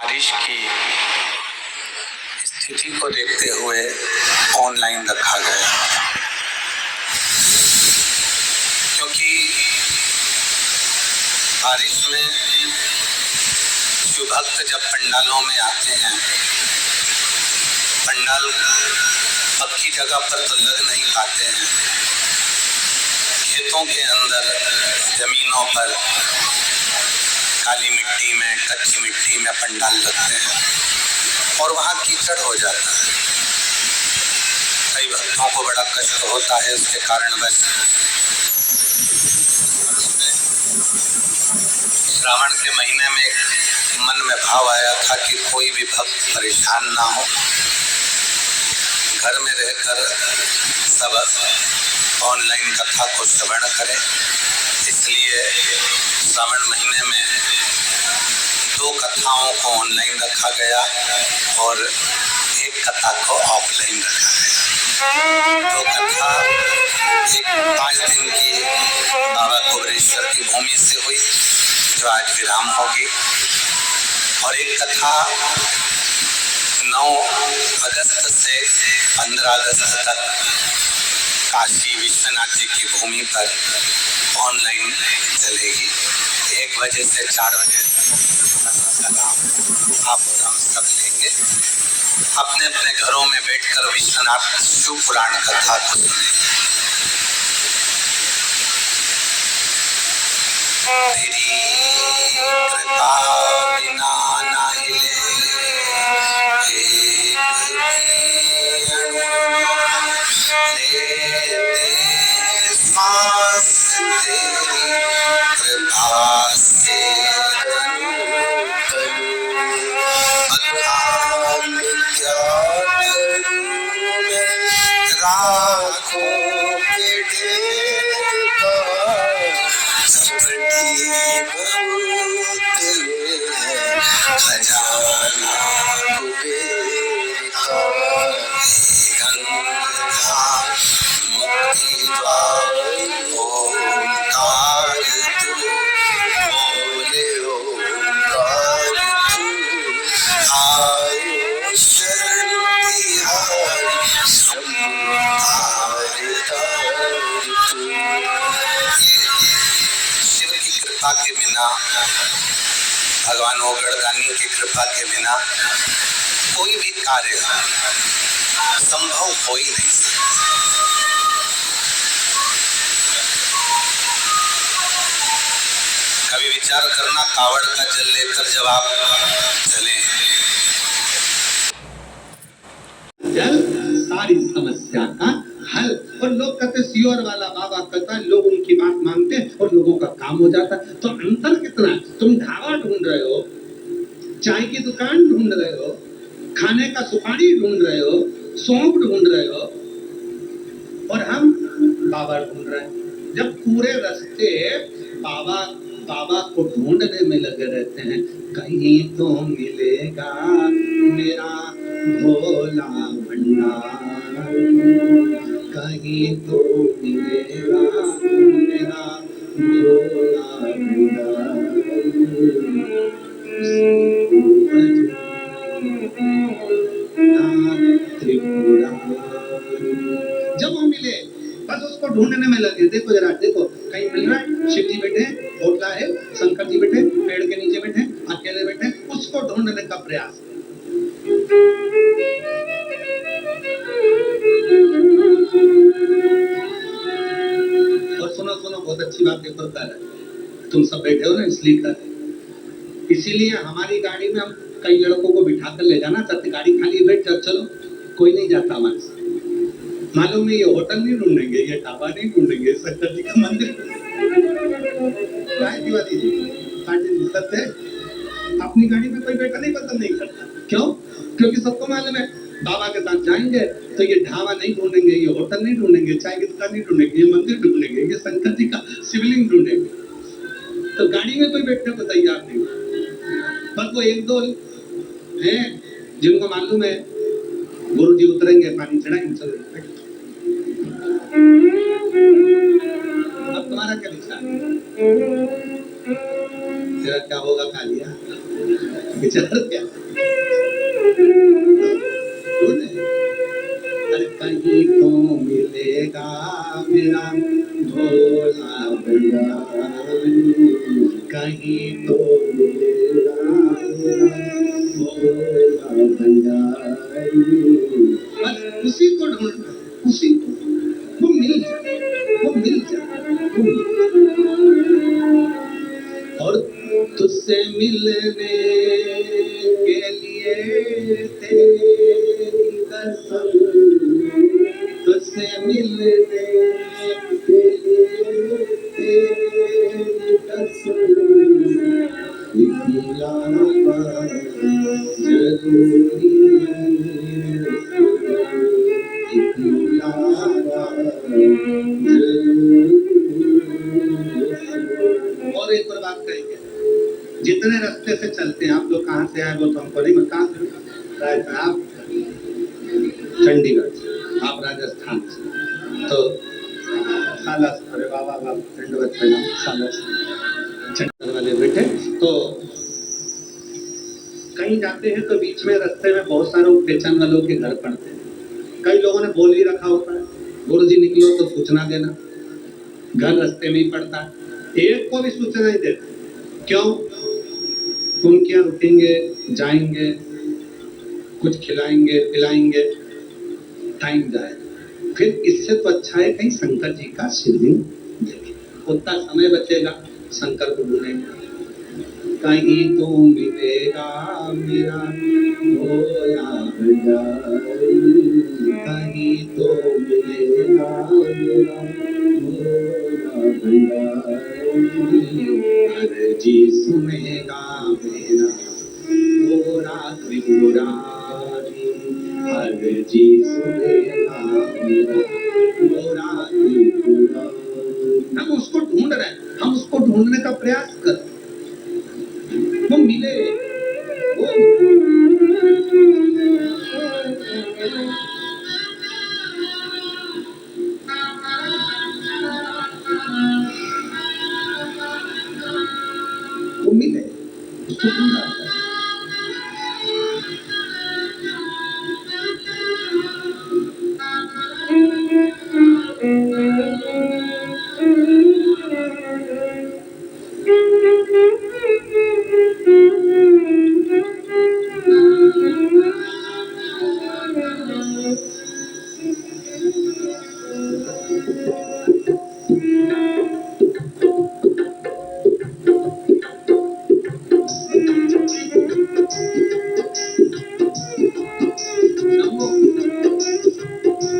बारिश की स्थिति को देखते हुए ऑनलाइन रखा गया, क्योंकि बारिश में शिव भक्त जब पंडालों में आते हैं, पंडाल पक्की जगह पर तो लग नहीं पाते हैं, खेतों के अंदर जमीनों पर काली मिट्टी में, कच्ची मिट्टी में पंडाल लगते हैं और वहाँ कीचड़ हो जाता है। कई भक्तों को बड़ा कष्ट होता है उसके कारण। बस श्रावण के महीने में मन में भाव आया था कि कोई भी भक्त परेशान ना हो, घर में रहकर सब ऑनलाइन कथा को श्रवण करें। इसलिए श्रावण महीने में 2 कथाओं को ऑनलाइन रखा गया और 1 कथा को ऑफलाइन रखा गया। 2 कथा, एक 5 दिन की बाबा कुबरेश्वर की भूमि से हुई जो आज विराम होगी, और 1 कथा 9 अगस्त से 15 अगस्त तक काशी विश्वनाथ जी की भूमि पर ऑनलाइन चलेगी। 1 बजे से 4 बजे तक आप और हम सब लेंगे। अपने अपने घरों में बैठकर विश्वनाथ शिव पुराण कथा को सुनेंगे। तेरी कृपा बिना ना हिले लेते सांस, तेरी कृपा से के बिना, भगवान ओगड़दानी की कृपा के बिना कोई भी कार्य संभव हो ही नहीं सकता। कभी विचार करना, कावड़ का जल लेकर जब आप चले, जल सारी समस्या का हल। और लोग कहते सियोर वाला बाबा कहता है, लोग उनकी बात मानते हैं और लोगों का काम हो जाता है। तो अंतर कितना है? तुम ढाबा ढूंढ रहे हो, चाय की दुकान ढूंढ रहे हो, खाने का सुपारी ढूंढ रहे हो, सौंफ ढूंढ रहे हो, और हम बाबा ढूंढ रहे हैं। जब पूरे रास्ते बाबा को ढूंढने में लगे रहते हैं, कहीं तो मिलेगा मेरा भोला भंडार, कहीं तो मिलेगा मेरा भोला भंडार। जब वो मिले बस उसको ढूंढने में लगे। देखो जरा, देखो कहीं मिल रहा है, शिव जी बैठे, होटला है, शंकर जी बैठे, पेड़ के नीचे बैठे, अकेले बैठे, उसको ढूंढने का प्रयास। और सुनो सुनो, बहुत अच्छी बात ये करता है, तुम सब बैठे हो ना इसलिए कर रहे। इसीलिए हमारी गाड़ी में हम कई लड़कों को बिठा कर ले जाना चाहते, गाड़ी खाली बैठ जाओ, चलो कोई नहीं जाता हमारे साथ। मालूम है ये होटल नहीं ढूंढेंगे, ये ढाबा नहीं ढूंढेंगे, शंकर जी का मंदिर। दिवाली जी सत्य है, अपनी गाड़ी में कोई बैठा नहीं पसंद नहीं करता। क्यों? क्योंकि सबको मालूम है बाबा के साथ जाएंगे तो ये ढाबा नहीं ढूंढेंगे, ये होटल नहीं ढूंढेंगे, चाय की दुकान नहीं ढूंढेंगे, ये मंदिर ढूंढेंगे, ये शंकर जी का शिवलिंग ढूंढेंगे। तो गाड़ी में कोई बैठने को तैयार नहीं। बस वो 1-2 हैं जिनको मालूम है गुरु जी उतरेंगे, पानी चढ़ाएंगे, चलो। अब तुम्हारा क्या विचार? तेरा क्या होगा कालिया? विचार क्या अरे कहीं तो मिलेगा मेरा भोला भंडारी, कहीं तो मिलेगा मेरा भोला भंडारी। बस उसी को ढूंढना, उसी को, वो मिल जाए, वो मिल जाए, वो मिल जाए। और तुझसे मिलने के लिए तेरी कसम, तुझसे मिलने के लिए तेरी कसम, निकलाना जरूरी निकलाना जरूरी। और एक और बात कहेंगे, जितने रास्ते से चलते हैं, आप लोग कहाँ से आए वो तो हमको नहीं, कहाँ से आप चंडीगढ़ से, आप राजस्थान से, तो साला से, अरे बाबा बाबा दंडवत प्रणाम, साला से चंडीगढ़ वाले बेटे। तो कहीं जाते हैं तो बीच में रास्ते में बहुत सारे पहचान वालों के घर पड़ते हैं। कई लोगों ने बोल ही रखा होता है, गुरु जी निकलो तो सूचना देना। घर रास्ते में ही पड़ता है, एक को भी सूचना नहीं देते। क्यों? तुम क्या रुकेंगे, जाएंगे, कुछ खिलाएंगे पिलाएंगे, टाइम जाए। फिर इससे तो अच्छा है कहीं शंकर जी का शिवलिंग देखें, उतना समय बचेगा, शंकर को ढूंढेंगे। कहीं तो मिलेगा मेरा भोला भंडारी, कहीं तो मिलेगा मेरा भोला भंडारी, अर्जी सुनेगा मेरा भोला त्रिपुरारी, अर्जी सुनेगा मेरा भोला त्रिपुरारी। हम उसको ढूंढ रहे हैं, हम उसको ढूंढने का प्रयास कर रहे हैं, वो मिले, वो मिले, उसको ढूंढा है।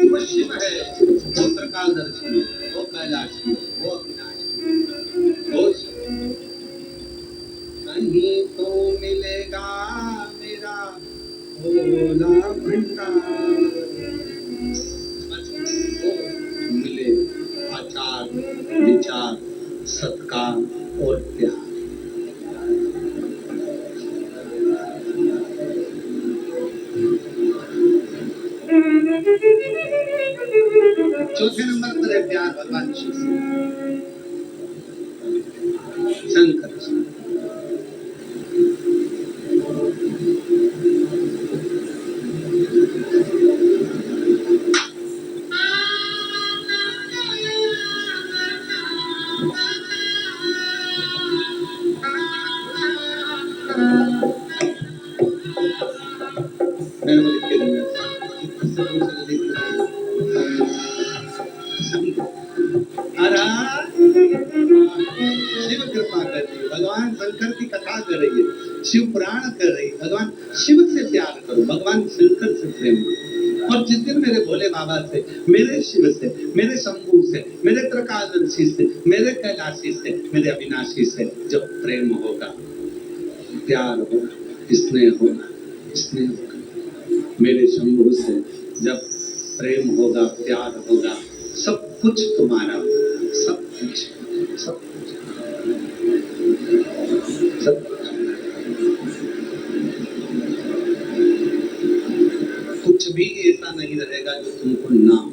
वो शिव है, वो त्रिकालदर्शी है, वो कैलाशी है, वो अविनाशी, वो कहीं तो मिलेगा मेरा भोला भंडार। वो मिले आचार विचार सत्कार और प्यार। चौथे नंबर पर है प्यार भगवान शिव से, शंकर से। मेरे को लिख के देंगे, शिव कृपा कर रही है, भगवान शंकर की कथा कर रही है, शिव पुराण कर रही है। भगवान शिव से प्यार करो, भगवान शंकर से प्रेम करो। और जिस दिन मेरे भोले बाबा से, मेरे शिव से, मेरे शंभू से, मेरे त्रिकालदर्शी से, मेरे कैलाशी से, मेरे अविनाशी से जब प्रेम होगा, प्यार होगा, स्नेह होगा, स्नेह होगा, मेरे शंभू से जब प्रेम होगा, प्यार होगा, सब कुछ तुम्हारा होगा, सब कुछ, सब कुछ, सब कुछ। कुछ भी ऐसा नहीं रहेगा जो तुमको ना हो।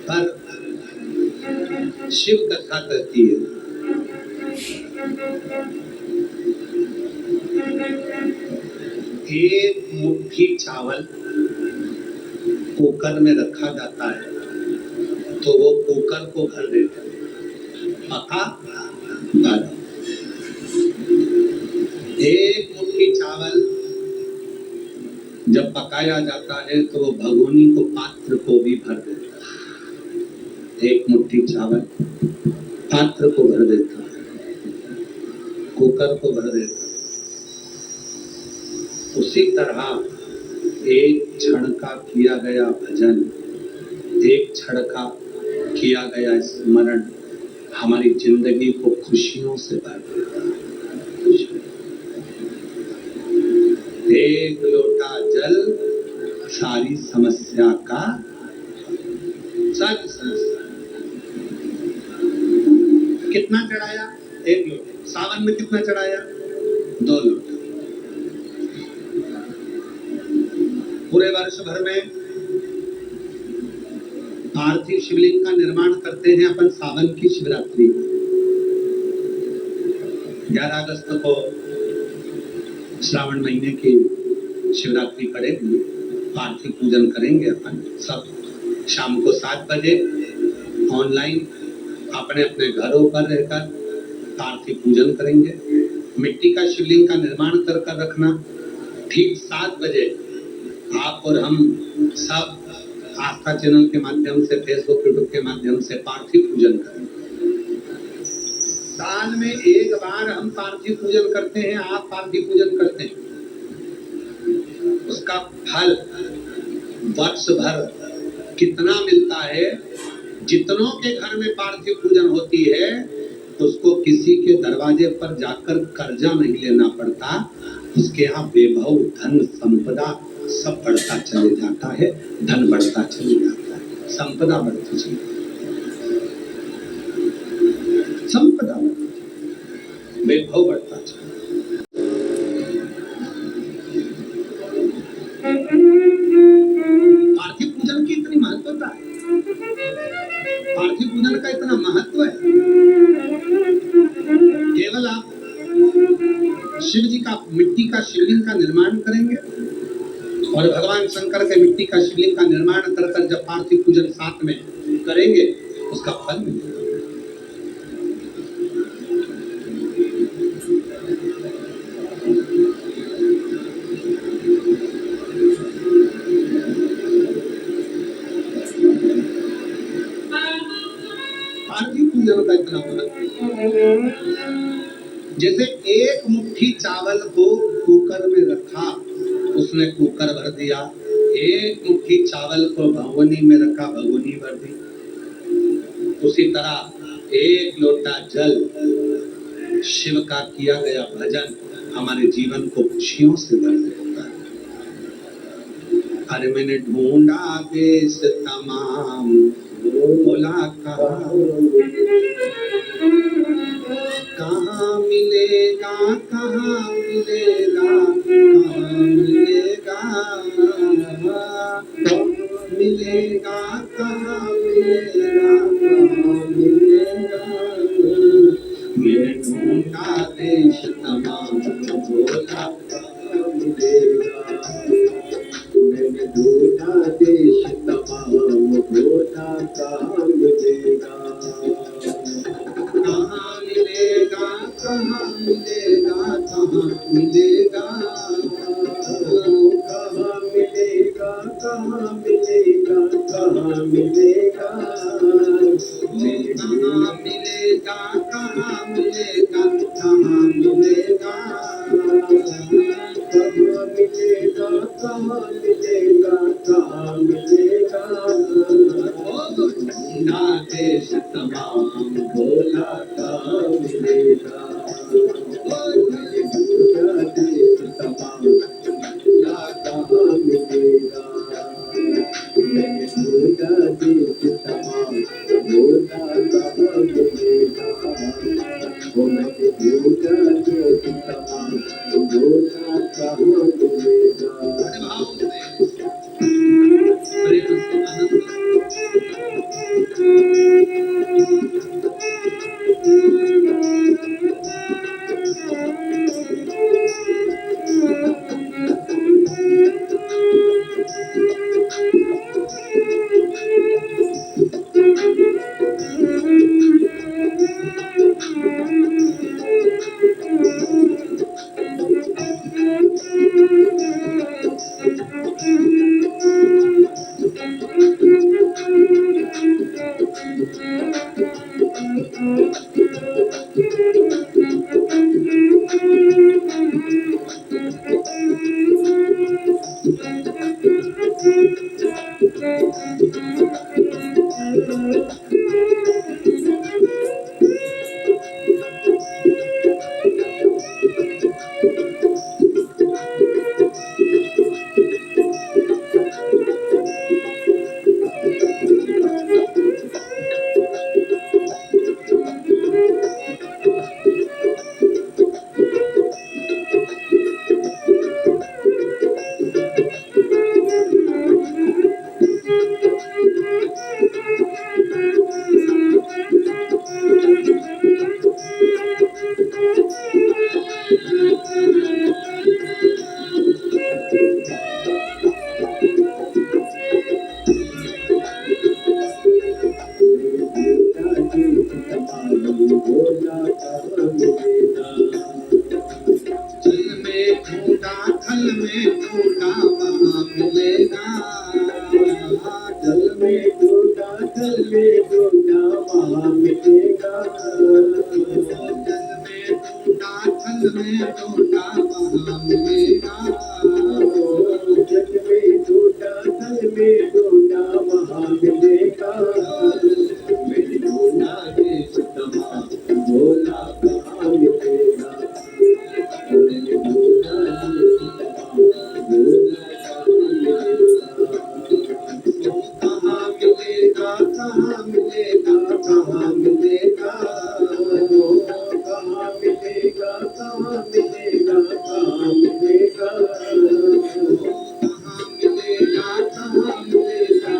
पर शिव कथा कहती है एक मुट्ठी चावल कुकर में रखा जाता है तो वो कुकर को भर देता है, पका दाल। एक मुट्ठी चावल जब पकाया जाता है तो वो भगोनी को, पात्र को भी भर देता है। एक मुट्ठी चावल पात्र को भर देता है, कुकर को भर देता है। उसी तरह एक क्षण का किया गया भजन, एक क्षण का किया गया स्मरण हमारी जिंदगी को खुशियों से भर देता है। एक लोटा जल सारी समस्या का, सारी समस्या। कितना चढ़ाया? एक लोटा। सावन में कितना चढ़ाया? 2 लोटा। पूरे वर्ष भर में पार्थिव शिवलिंग का निर्माण करते हैं अपन सावन की शिवरात्रि। 11 अगस्त को श्रावण महीने की शिवरात्रि पड़ेगी, पार्थिव पूजन करेंगे अपन सब। शाम को 7 बजे ऑनलाइन अपने अपने घरों पर रहकर पार्थिव पूजन करेंगे। मिट्टी का शिवलिंग का निर्माण कर कर रखना। ठीक 7 बजे आप और हम सब आस्था चैनल के माध्यम से, फेसबुक यूट्यूब के माध्यम से पार्थिव पूजन करेंगे। साल में एक बार हम पार्थिव पूजन करते हैं, आप पार्थिव पूजन करते हैं। उसका फल वर्ष भर कितना मिलता है? जितनों के घर में पार्थिव पूजन होती है उसको किसी के दरवाजे पर जाकर कर्जा नहीं लेना पड़ता। उसके यहाँ वैभव, धन, संपदा सब बढ़ता चले जाता है। धन बढ़ता चले जाता है, संपदा बढ़ती चली, संपदा बढ़ती, वैभव बढ़ता चला। पार्थिव पूजन की इतनी महत्वता है, पार्थिव पूजन का इतना महत्व है। केवल आप शिव जी का मिट्टी का शिवलिंग का निर्माण करेंगे और भगवान शंकर के मिट्टी का शिवलिंग का निर्माण कर कर जब पार्थिव पूजन साथ में करेंगे उसका फल मिलेगा। पार्थिव पूजन का इतना महत्व, जैसे एक मुट्ठी चावल को कुकर में रखा, उसने कुकर भर दिया। एक मुट्ठी चावल को भगोनी में रखा, भगोनी भर दी। उसी तरह एक लोटा जल शिव का किया गया भजन हमारे जीवन को खुशियों से भर देता है। अरे मैंने ढूंढा देश तमाम, बोला कहाँ मिलेगा, कहाँ मिलेगा, कहाँ मिलेगा, मिलेगा, कहाँ मिलेगा, कहाँ मिलेगा। मैंने ढूंढा देश तमाम, बोला कहाँ मिलेगा। मैंने ढूंढा देश तमाम, बोला कहाँ मिलेगा। कहाँ मिलेगा, कहाँ मिलेगा, कहाँ मिलेगा, कहाँ मिलेगा, कहाँ मिलेगा, कहाँ मिलेगा, कहाँ मिलेगा, कहाँ मिलेगा, कहाँ मिलेगा, कहाँ मिलेगा, कहाँ मिलेगा। ना देश तमाम, बोला कहाँ मिलेगा। देश तमाम, बोला कहाँ मिलेगा। देश तमाम, बोला कहाँ मिलेगा। वो मैं देश तमाम, बोला कहाँ मिलेगा। टूटा थल में टूटा वहाँ मिलेगा, जल में टूटा थल में टूटा वहाँ मिलेगा, जल में टूटा थल में टूटा वहाँ मिलेगा, जल में टूटा थल में टूटा वहाँ मिलेगा, मेरी ढूंढा देश तमाम बोला कहाँ मिलेगा, मेरी ढूंढा देश तमाम बोला कहाँ मिलेगा, कहाँ मिलेगा, कहाँ मिलेगा, कहाँ मिलेगा, कहाँ मिलेगा, कहाँ मिलेगा, कहाँ मिलेगा।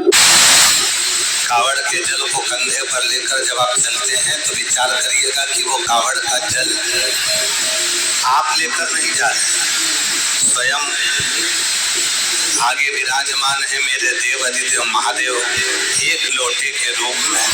कावड़ के जल को कंधे पर लेकर जब आप चलते हैं तो विचार करिएगा कि वो कावड़ का जल आप लेकर नहीं जा रहे, स्वयं आगे विराजमान है मेरे देव अधिदेव महादेव एक लोटे के रूप में।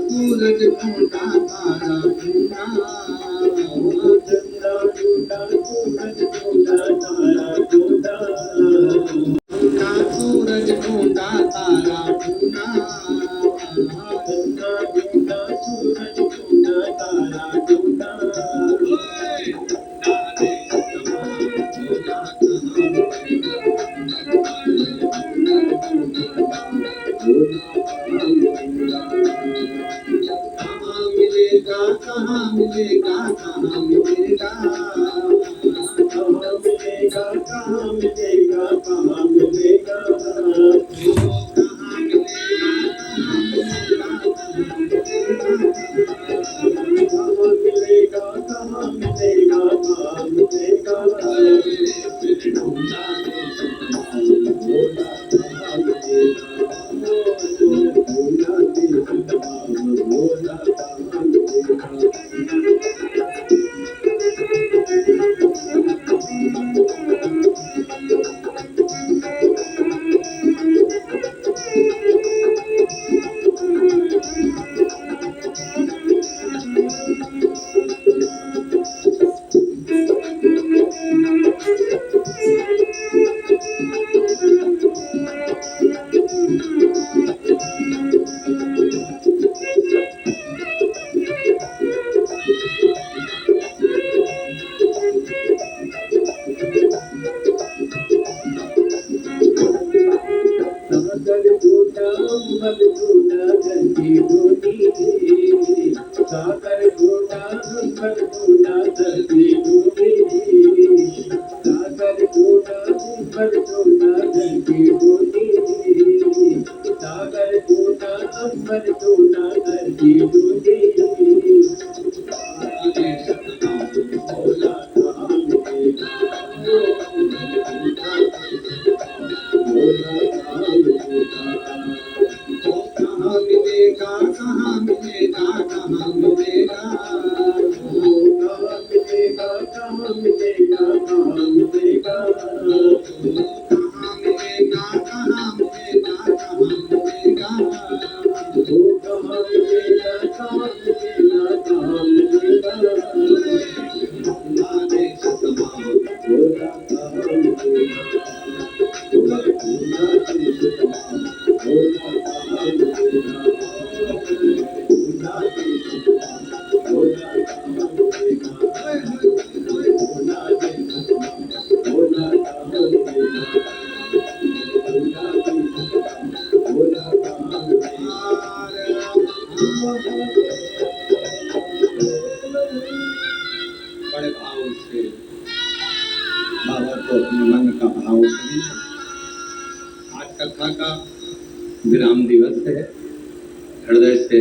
सूरज ढूंढा तारा ढूंढा, चंदा ढूंढा सूरज ढूंढा तारा ढूंढा, ढूंढा सूरज ढूंढा तारा ढूंढा, चंदा ढूंढा सूरज ढूंढा तारा ढूंढा, कहाँ मिलेगा, कहाँ मिलेगा, कहाँ मिलेगा, कहाँ मिलेगा, कहाँ मिलेगा, कहाँ मिलेगा, कहाँ मिलेगा, कहाँ मिलेगा, मेरे ढूंढा बोला कहाँ मिलेगा, ढूंढा बोला कहाँ मिलेगा। सागर ढूंढा पर ढूंढा धरती ढूंढी, सागर ढूंढा पर ढूंढा धरती ढूंढी, पर टूटा करती टूटी भोला काम देगा भोला काम देगा कहाँ मिलेगा कहाँ मिलेगा कहाँ मिलेगा कहाँ मिलेगा कहाँ मिलेगा कहाँ मिलेगा कहाँ मिलेगा कहाँ मिलेगा कहाँ मिलेगा वो कहाँ मिलेगा कहाँ मिलेगा कहाँ मिलेगा हमारे समा भोला कहाँ मिलेगा भोला देश तमाम भोला कहाँ मिलेगा भोला देश तमाम भोला कहाँ मिलेगा भोला देश तमाम भोला कहाँ मिलेगा भोला देश तमाम भोला कहाँ मिलेगा बड़े भाव से बाबा को अपने मन का भाव करें। आज कथा का विराम दिवस है। हृदय से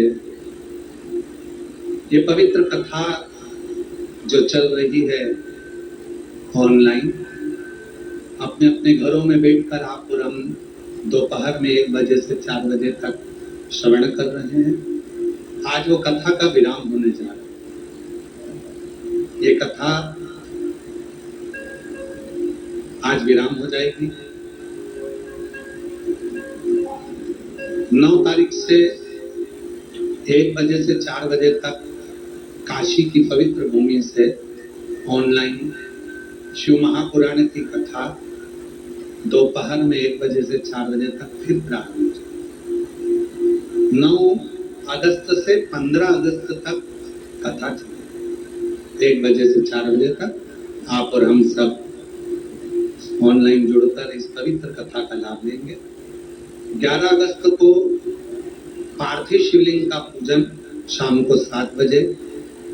ये पवित्र कथा जो चल रही है ऑनलाइन, अपने अपने घरों में बैठकर आप और हम दोपहर में 1 बजे से 4 बजे तक श्रवण कर रहे हैं। आज वो कथा का विराम होने जा रहा है। ये कथा आज विराम हो जाएगी। 9 तारीख से 1 बजे से 4 बजे तक काशी की पवित्र भूमि से ऑनलाइन शिव महापुराण की कथा दोपहर में 1 बजे से 4 बजे तक फिर प्रारंभ हो जाएगी। 9 अगस्त से 15 अगस्त तक कथा चलेगी। 1 बजे से 4 बजे तक आप और हम सब ऑनलाइन जुड़कर इस पवित्र कथा का लाभ लेंगे। 11 अगस्त को पार्थिव शिवलिंग का पूजन शाम को 7 बजे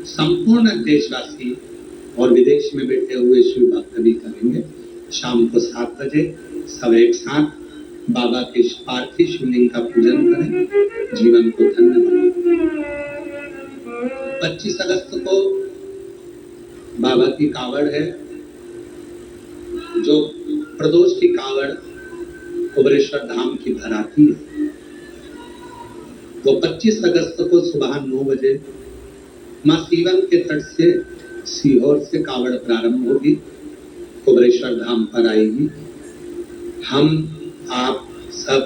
संपूर्ण देशवासी और विदेश में बैठे हुए शिव भक्त भी करेंगे। शाम को 7 बजे सब एक साथ बाबा के पार्थिव शिवलिंग का पूजन करें, जीवन को धन्य बनाएं। 25 अगस्त को बाबा की कावड़ है, जो प्रदोष की कावड़ कुबरेश्वर धाम की भराती है। वो 25 अगस्त को सुबह 9 बजे मां सीवन के तट से सीहोर से कावड़ प्रारंभ होगी, कुबरेश्वर धाम पर आएगी। हम आप सब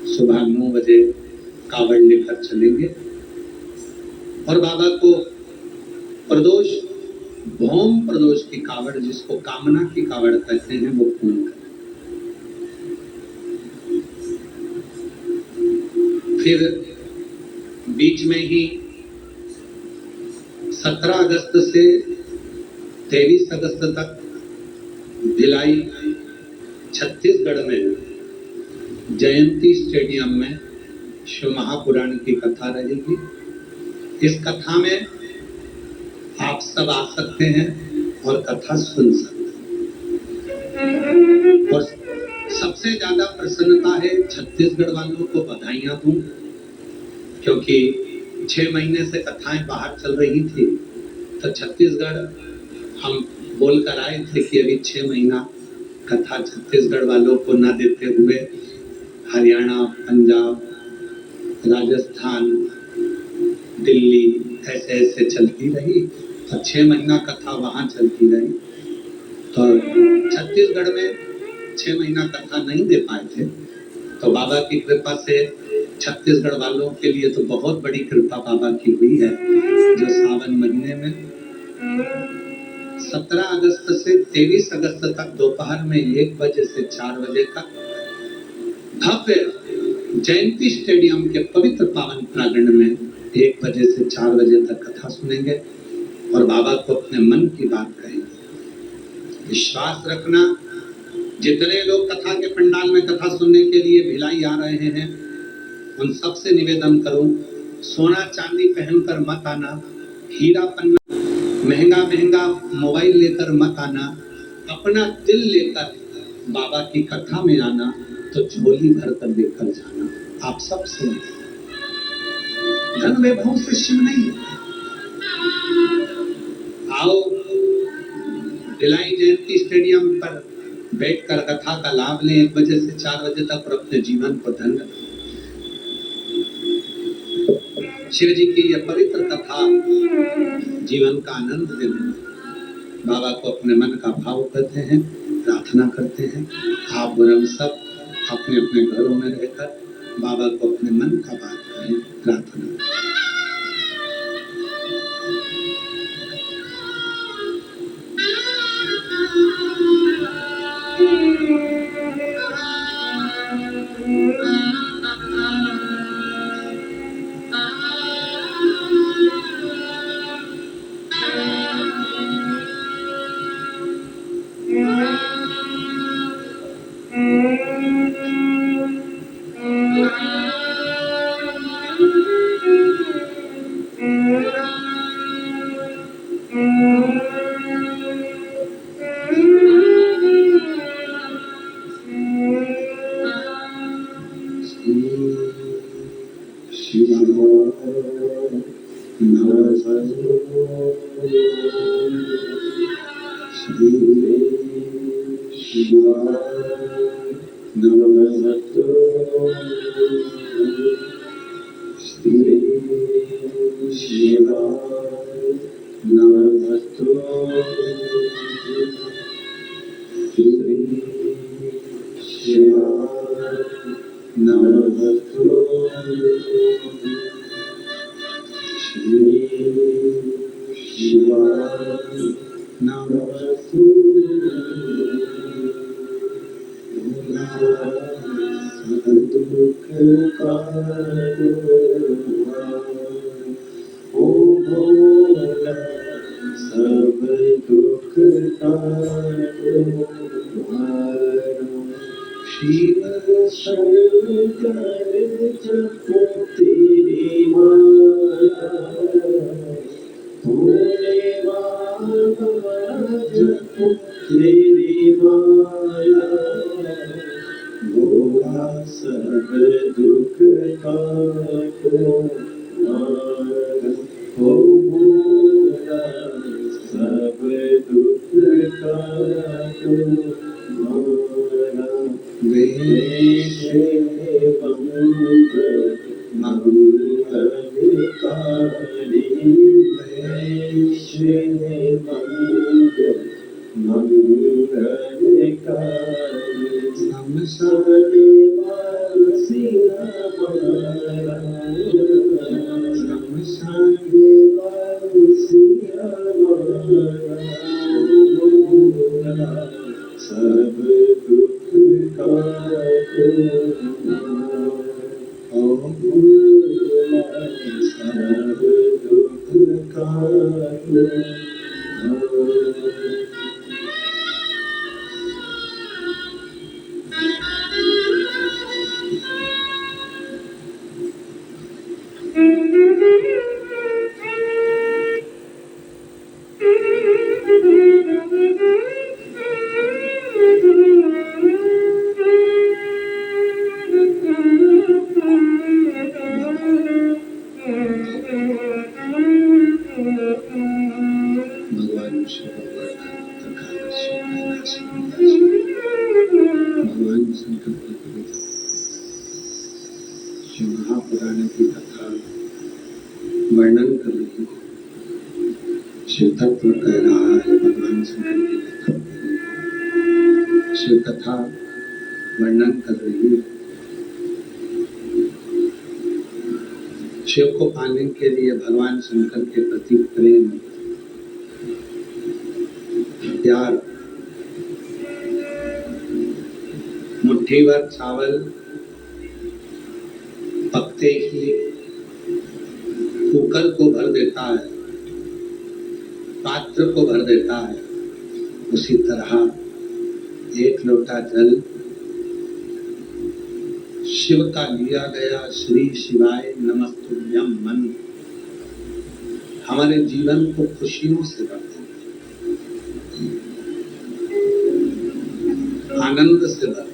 सुबह 9 बजे कावड़ लेकर चलेंगे और बाबा को प्रदोष भौम प्रदोष की कावड़, जिसको कामना की कावड़ कहते हैं, वो पूर्ण करें। फिर बीच में ही 17 अगस्त से 23 अगस्त तक भिलाई छत्तीसगढ़ में जयंती स्टेडियम में शिव महापुराण की कथा रहेगी। इस कथा में आप सब आ सकते हैं और कथा सुन सकते हैं। और सबसे ज्यादा प्रसन्नता है छत्तीसगढ़ वालों को बधाइयां दूं, क्योंकि 6 महीने से कथाएं बाहर चल रही थी, तो छत्तीसगढ़ हम बोल कर आए थे कि अभी 6 महीना कथा छत्तीसगढ़ वालों को न देते हुए हरियाणा, पंजाब, राजस्थान, दिल्ली ऐसे ऐसे चलती रही, तो 6 महीना कथा वहां चलती रही। तो छत्तीसगढ़ में 6 महीना कथा नहीं दे पाए थे, तो बाबा की कृपा से छत्तीसगढ़ वालों के लिए तो बहुत बड़ी कृपा बाबा की हुई है, जो सावन महीने में 17 अगस्त से 23 अगस्त तक दोपहर में 1 बजे से 4 बजे तक भव्य जयंती स्टेडियम के पवित्र पावन प्रांगण में 1 बजे से 4 बजे तक कथा सुनेंगे और बाबा को अपने मन की बात कहेंगे। विश्वास रखना, जितने लोग कथा के पंडाल में कथा सुनने के लिए भिलाई आ रहे हैं, उन सबसे निवेदन करूं, सोना चांदी पहनकर मत आना, हीरा पन्ना महंगा महंगा मोबाइल लेकर मत आना, अपना दिल लेकर बाबा की कथा में आना, तो झोली भर कर लेकर जाना। आप सब सुनिए। धन वैभव से शिव नहीं है। आओ भिलाई जयंती स्टेडियम पर बैठकर कथा का लाभ लें 1 बजे से 4 बजे तक और अपने जीवन को धन्य करें। शिव जी की यह पवित्र कथा जीवन का आनंद देने बाबा को अपने मन का भाव करते हैं, प्रार्थना करते हैं। आप और हम सब अपने अपने घरों में रहकर बाबा को अपने मन का बात करें, प्रार्थना करें। शिव को पाने के लिए भगवान शंकर के प्रति प्रेम, प्यार, मुट्ठी भर चावल पकते ही कुकर को भर देता है, पात्र को भर देता है, उसी तरह 1 लोटा जल शिव का लिया गया श्री शिवाय नमस्तुभ्यम मंत्र हमारे जीवन को खुशियों से भर देता है, आनंद से भर देता है।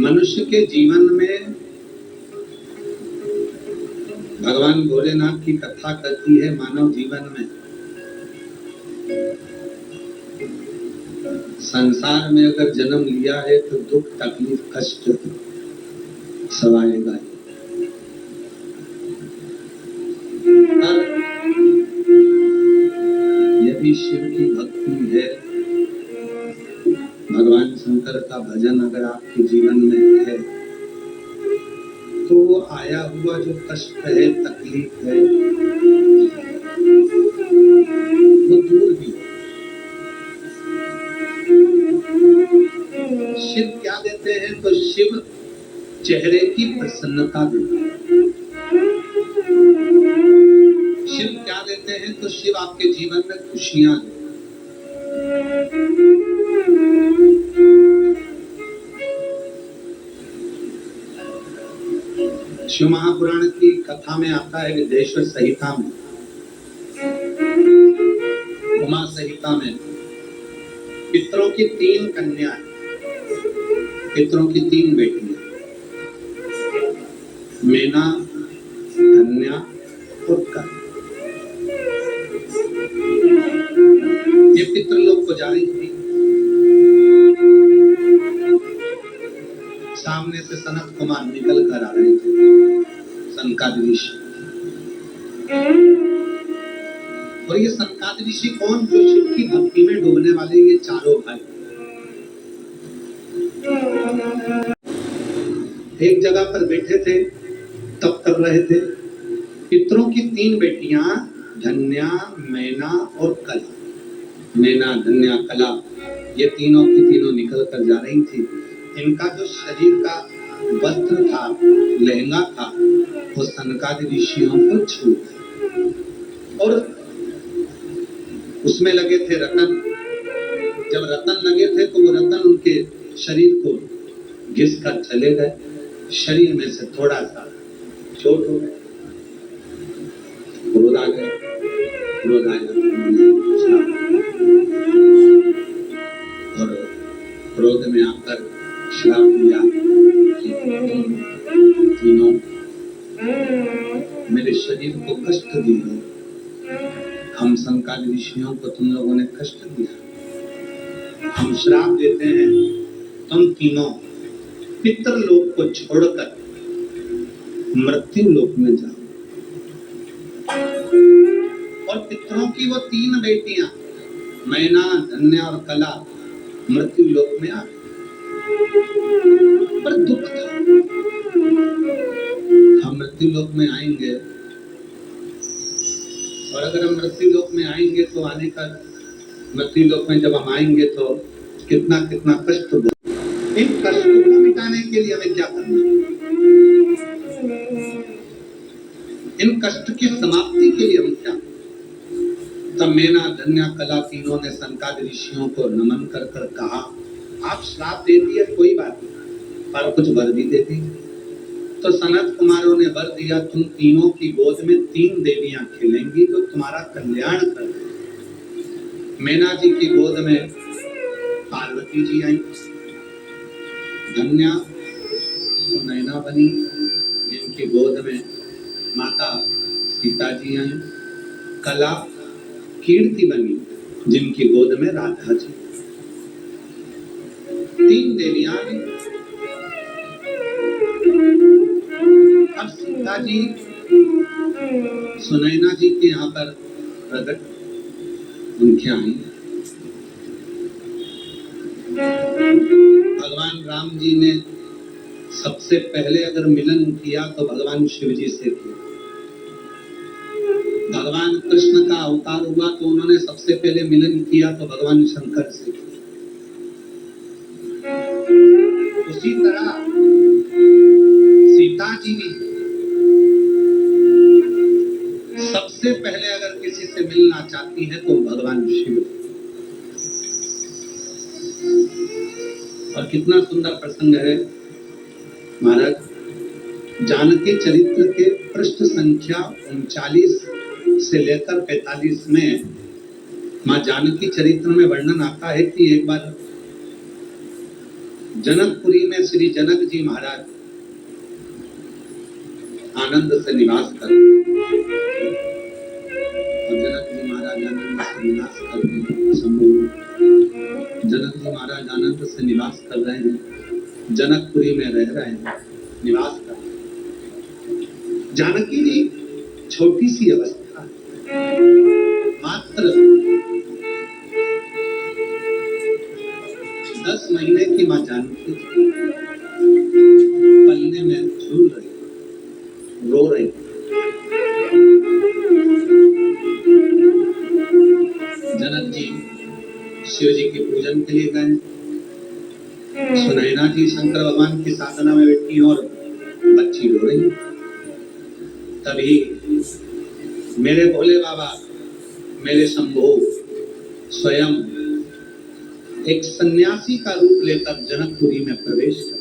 मनुष्य के जीवन में भगवान भोलेनाथ की कथा करती है। मानव जीवन में संसार में अगर जन्म लिया है तो दुख तकलीफ कष्ट सब आएगा। पर यदि शिव की भक्ति है, भगवान शंकर का भजन अगर आपके जीवन में है, तो वो आया हुआ जो कष्ट है तकलीफ है वो दूर भी। शिव क्या देते हैं? तो शिव चेहरे की प्रसन्नता देते हैं। शिव क्या देते हैं? तो शिव आपके जीवन में खुशियां देते हैं। शिव महापुराण की कथा में आता है, विदेश्वर संहिता में, उमा संहिता में, पितरों की 3 कन्या, पितरों की 3 बेटियां, मेना, धन्या और कल। ये पितृलोक को जा रही थी। सामने से सनत कुमार निकल कर आ रहे थे, सनकादिक ऋषि। और ये सनकादिक ऋषि कौन? जो शिव की भक्ति में डूबने वाले ये चारों भाई एक जगह पर बैठे थे, तप कर रहे थे। पितरों की 3 बेटियां धन्या, मैना और कला, मैना, धन्या, कला, ये तीनों की तीनों निकल कर जा रही थी। इनका जो शरीर का वस्त्र था, लहंगा था, वो सनकादि ऋषियों को छू और उसमें लगे थे रतन। जब रतन लगे थे तो वो रतन उनके शरीर को घिस कर चले गए। शरीर में से थोड़ा सा चोट हो गए, क्रोध आ गया, क्रोध आया और क्रोध में आकर श्राप दिया कि तीनों मेरे शरीर को कष्ट दी हो। हम संकाली ऋषियों को तुम लोगों ने कष्ट दिया, हम श्राप देते हैं, तुम तीनों पितृलोक को छोड़कर मृत्यु लोक में जाओ। और पितरों की वो 3 बेटियां मैना, धन्या और कला मृत्यु लोक में आ गई। पर दुख था, हम मृत्यु लोक में आएंगे और अगर हम मृत्यु लोक में आएंगे तो आने का मृत्यु लोक में जब हम आएंगे तो कितना कितना कष्ट होगा। इन कष्टों को मिटाने के लिए हमें क्या करना? इन कष्ट की समाप्ति के लिए हम क्या? तब मेना, धन्या, कला तीनों ने सनकादि ऋषियों को नमन कर कर कहा, आप श्राप दे दिए कोई बात नहीं, पर कुछ वर भी दे दी। तो सनत कुमारों ने वर दिया, तुम तीनों की गोद में 3 देवियां खेलेंगी जो तुम्हारा कल्याण कर। मेना जी की गोद में पार्वती जी आई, धन्या सुनैना बनी जिनकी गोद में माता सीता जी आई, कला कीर्ति बनी जिनकी गोद में राधा जी। 3 देवियां आई। अब सीता जी सुनैना जी के यहाँ पर प्रकट उनकी आई। भगवान राम जी ने सबसे पहले अगर मिलन किया तो भगवान शिव जी से किया। भगवान कृष्ण का अवतार हुआ तो उन्होंने सबसे पहले मिलन किया तो भगवान शंकर से किया। उसी तरह सीता जी भी सबसे पहले अगर किसी से मिलना चाहती है तो भगवान शिव। और कितना सुंदर प्रसंग है महाराज। जानकी चरित्र के पृष्ठ संख्या 39 से लेकर 45 में मां जानकी चरित्र में वर्णन आता है कि एक बार जनकपुरी में श्री जनक जी महाराज आनंद से निवास कर, और जनक जी महाराज आनंद से निवास करते संभव, जनक जी महाराज आनंद से निवास कर रहे हैं, जनकपुरी में रह रहे हैं, निवास कर। जानकी जी छोटी सी अवस्था, मात्र 10 महीने की मां जानकी पलने में झूल रही, रो रही। जनक जी शिव जी के पूजन के लिए गए, सुनैना जी शंकर भगवान की साधना में बैठी और बच्ची रो रही। तभी मेरे भोले बाबा, मेरे शंभो स्वयं एक सन्यासी का रूप लेकर जनकपुरी में प्रवेश कर,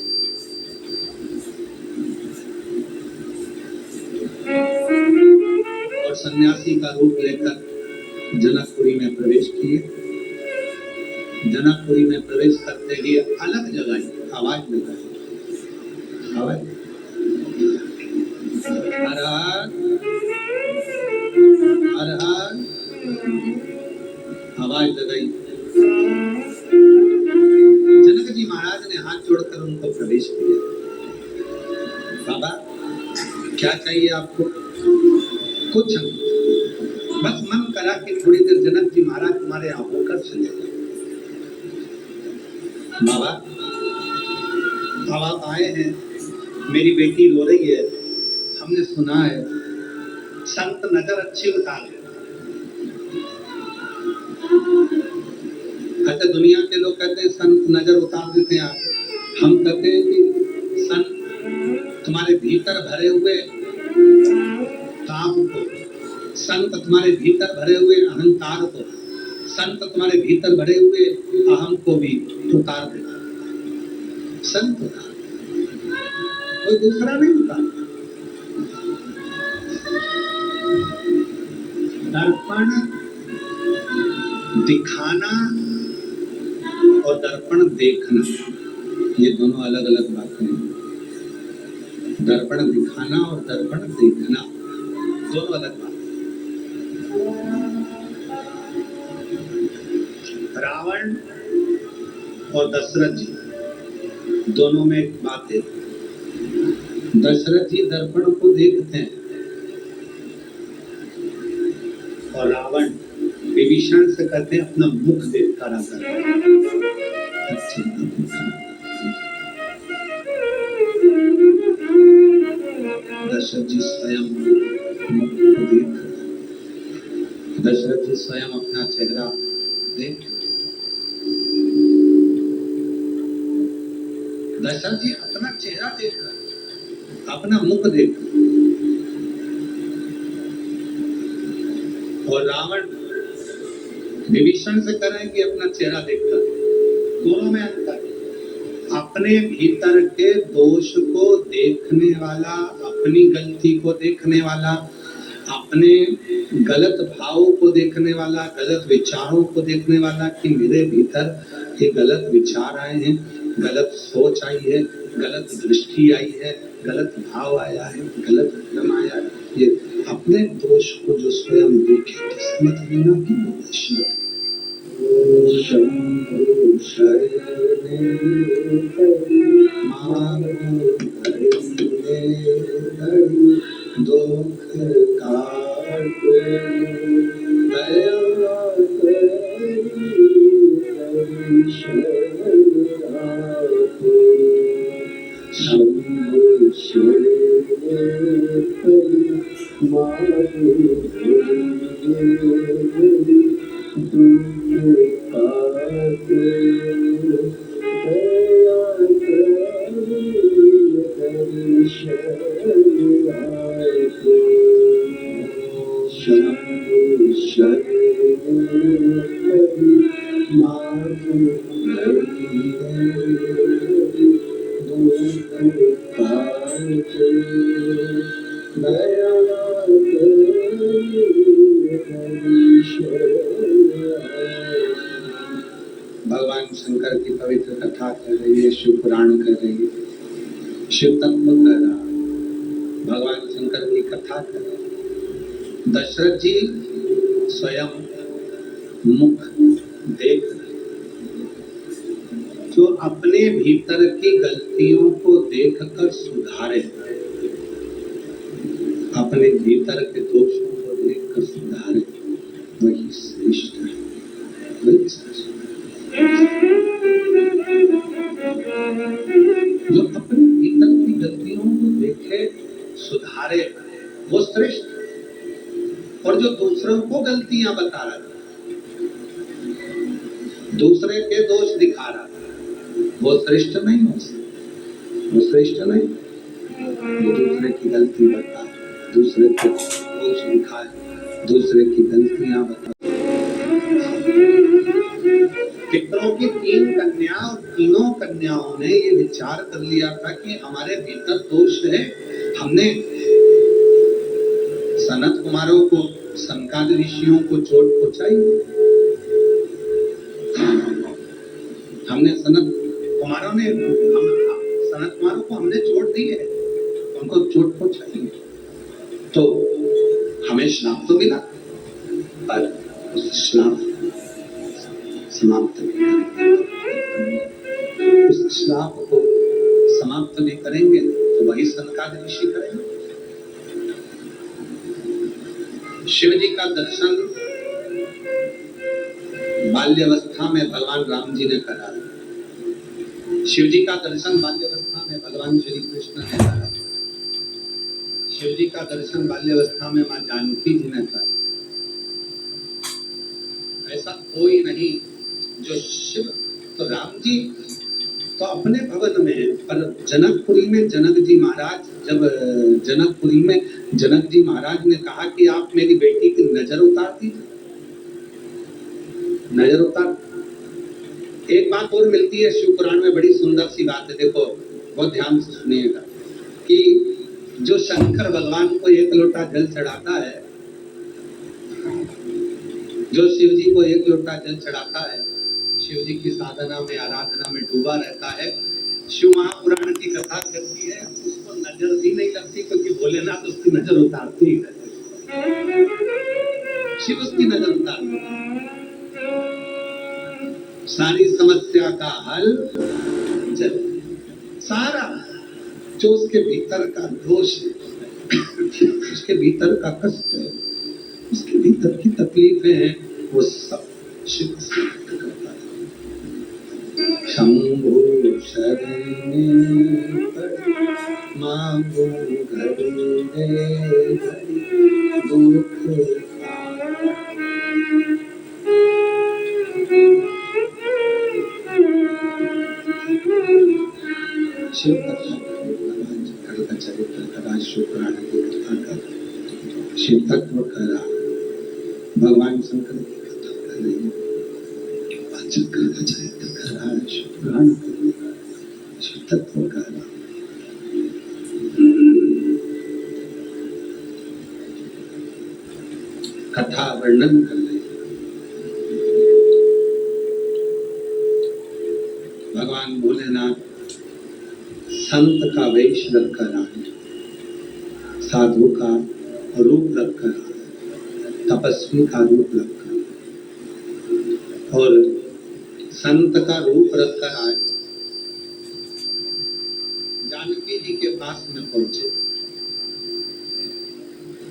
और सन्यासी का रूप लेकर जनकपुरी में प्रवेश किए। जनकपुरी में प्रवेश करते ही अलग जगाई, आवाज लगाई, आवाज हर हर हर, आवाज लगाई। जनक जी महाराज ने हाथ जोड़कर उनको प्रवेश किया। बाबा क्या चाहिए आपको? कुछ नहीं, बस मन करा कि थोड़ी देर जनक जी महाराज तुम्हारे यहाँ होकर चले जाए। बाबा अब आप आए हैं, मेरी बेटी रो रही है, हमने सुना है संत नजर अच्छी उतार देता। अच्छा, दुनिया के लोग कहते हैं संत नजर उतार देते हैं, हम कहते हैं कि संत तुम्हारे भीतर भरे हुए ताप को, संत तुम्हारे भीतर भरे हुए अहंकार को, संत तुम्हारे भीतर भरे हुए अहम को भी उतार देता। संत उतार, कोई दूसरा नहीं उतार। दर्पण दिखाना और दर्पण देखना, ये दोनों अलग अलग बातें हैं। दर्पण दिखाना और दर्पण देखना दोनों अलग बातें। रावण और दशरथ जी दोनों में एक बात है। दशरथ जी दर्पण को देखते हैं और रावण विभीषण से कहते हैं अपना मुख देखता रहता है। दशरथ जी स्वयं मुख को देख, दशरथ जी स्वयं अपना चेहरा देख, दशरथ जी अपना चेहरा देख रहा, अपना मुख देख, और रावण विभीषण से कह रहे हैं कि अपना चेहरा देखता। दोनों में अंतर, अपने भीतर के दोष को देखने वाला, अपनी गलती को देखने वाला, अपने गलत भावों को देखने वाला, गलत विचारों को देखने वाला कि मेरे भीतर ये गलत विचार आए हैं, गलत सोच आई है, गलत दृष्टि आई है, गलत भाव आया है, गलत भ्रम आया है। ये अपने दोष को जो स्वयं देखे, किस्मत लेना की किस्मत। शंभु शरणे दुख काटे दया करी शंभु शरणे भगवान शंकर की पवित्र कथा कर रही है, शिव पुराण कर रही है, शिव तत्व कर रहा, भगवान शंकर की कथा कर रहे। दशरथ जी स्वयं मुख देख रहे, जो अपने भीतर की गलतियों को देखकर सुधारे, अपने भीतर के दोषों को देखकर सुधारे, वही श्रेष्ठ है, वही श्रेष्ठ है। जो अपने भीतर की गलतियों को देखे, सुधारे, वो श्रेष्ठ है। और जो दूसरों को गलतियां बता रहा है, दूसरे के दोष दिखा रहा है, वो श्रेष्ठ नहीं हो सकता, वो श्रेष्ठ नहीं। वो दूसरे की गलती बताए, दूसरे को दोष दिखाए, दूसरे की गलतियां बताए। पितरों की 3 कन्या और तीनों कन्याओं ने ये विचार कर लिया था कि हमारे भीतर दोष है। हमने सनत कुमारों को, सनकादि ऋषियों को चोट पहुंचाई, हमने सनत कुमारों को हमने चोट दी है, उनको चोट पहुंचाई, तो हमें श्राप तो मिला, पर उस श्राप समाप्त उस श्राप को समाप्त नहीं करेंगे तो वही सनकादि ऋषि करेंगे। शिव जी का दर्शन बाल्यावस्था में भगवान राम जी ने करा, शिव जी का दर्शन बाल्यावस्था में भगवान श्री कृष्ण ने करा, शिव जी का दर्शन बाल्यावस्था में मां जानकी जी ने करा। ऐसा कोई नहीं जो शिव, तो राम जी तो अपने भवन में, पर जनकपुरी में जनक जी महाराज, जब जनकपुरी में जनक जी महाराज ने कहा कि आप मेरी बेटी की नजर उतार दीजिए, नजर उतार। एक बात और मिलती है शिव पुराण में, बड़ी सुंदर सी बात है, देखो बहुत ध्यान से सुनिएगा, कि जो शंकर भगवान को 1 लोटा जल चढ़ाता है, जो शिव जी को 1 लोटा जल चढ़ाता है, शिव जी की साधना में, आराधना में डूबा रहता है, शिव महापुराण की कथा करती है, उसको नजर भी नहीं लगती, क्योंकि भोलेनाथ उसकी नजर उतारते ही रहते, शिव उसकी नजर उतारते। सारी समस्या का हल जल, सारा जो उसके भीतर का दोष है, उसके भीतर का कष्ट है, उसके भीतर की तकलीफें हैं, वो सब शिव समाप्त करता है। शंभु शरणे मांगो घड़ी रे घड़ी दुख शिव कथा भगवान का चरित्र करा, शिव पुराण की कथा कर, शिव तत्व करा, भगवान शंकर की कथा कर रही है, भगवान शंकर का चरित्र करा, शिव पुराण कर, शिव तत्व करा। कथा वर्णन कर रही है, भगवान भोलेनाथ संत का वेश रखकर आए, साधु का रूप रखकर आए, तपस्वी का रूप रखकर, और संत का रूप रखकर आए, जानकी जी के पास में पहुंचे,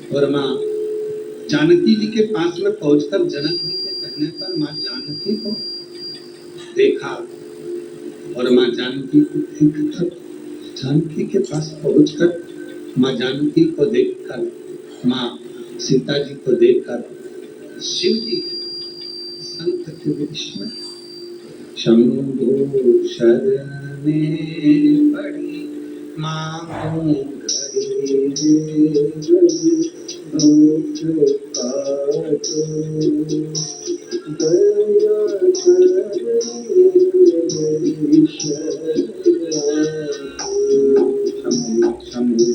और मां जानकी जी के पास में पहुंचकर जनक जी के कहने पर मां जानकी को देखा, और मां जानकी को देखकर, जानकी के पास पहुंचकर मां जानकी को देखकर, मां सीता जी को देखकर, शिव जी संत के वेश में शंभु शरणे पड़ी मांगो घड़ी दुख काटो दया शंभु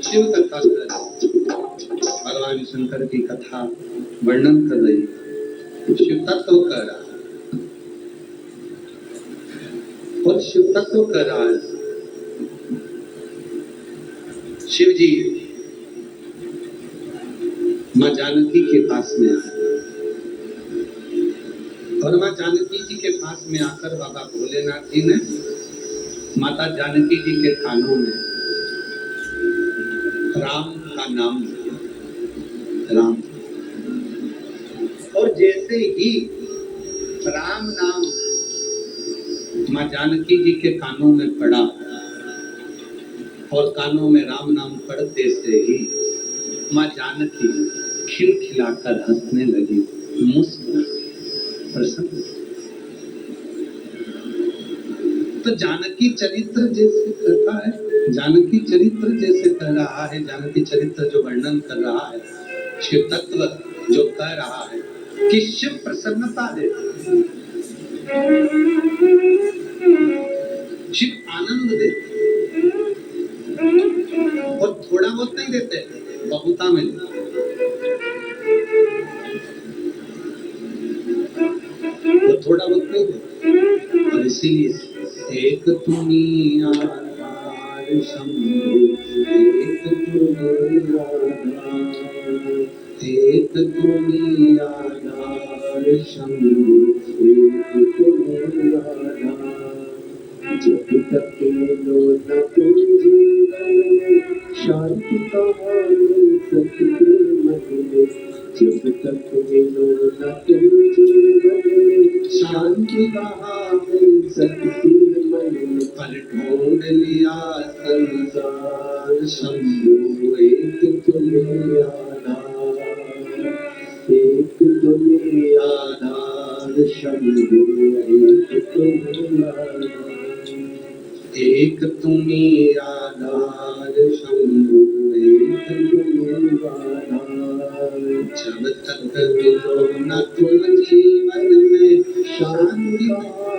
शिव कथा कर भगवान शंकर की कथा वर्णन कर रही, शिव तत्व कर रहा और शिव तत्व कर रहा है। शिव जी माँ जानकी के पास में आए और माँ जानकी जी के पास में आकर बाबा भोलेनाथ जी ने माता जानकी जी के कानों में राम का नाम लिया, राम। और जैसे ही राम नाम माँ जानकी जी के कानों में पड़ा और कानों में राम नाम पड़ते से ही माँ जानकी खिलखिलाकर हंसने लगी, मुस्कुराई, प्रसन्न। तो जानकी चरित्र जैसे कहता है, जानकी चरित्र जैसे कह रहा है, जानकी चरित्र जो वर्णन कर रहा है, शिव तत्व जो कह रहा है कि शिव प्रसन्नता देते, शिव आनंद देते और थोड़ा बहुत नहीं देते, बहुता में देते। वो थोड़ा बहुत नहीं देते और इसीलिए एक तुम्ही आधार शंभु, एक तुम्ही आधार शंभु, एक तुम्ही आधार। जब तक लो न तुम जीवन में शांति कहाँ मिल सकती मन में, जब तक लो न तुम जीवन में शांति कहाँ मिल सकती मन में। पल ढूंढ लिया संसार शंभु, एक तुम्हें आधार, एक तुम्हें आधार शंभु, एक तुम्हें आधार, एक तुम्हें आधार शंभु, एक तुम्हें आधार। जब तक मिलो न तुम जीवन में शांति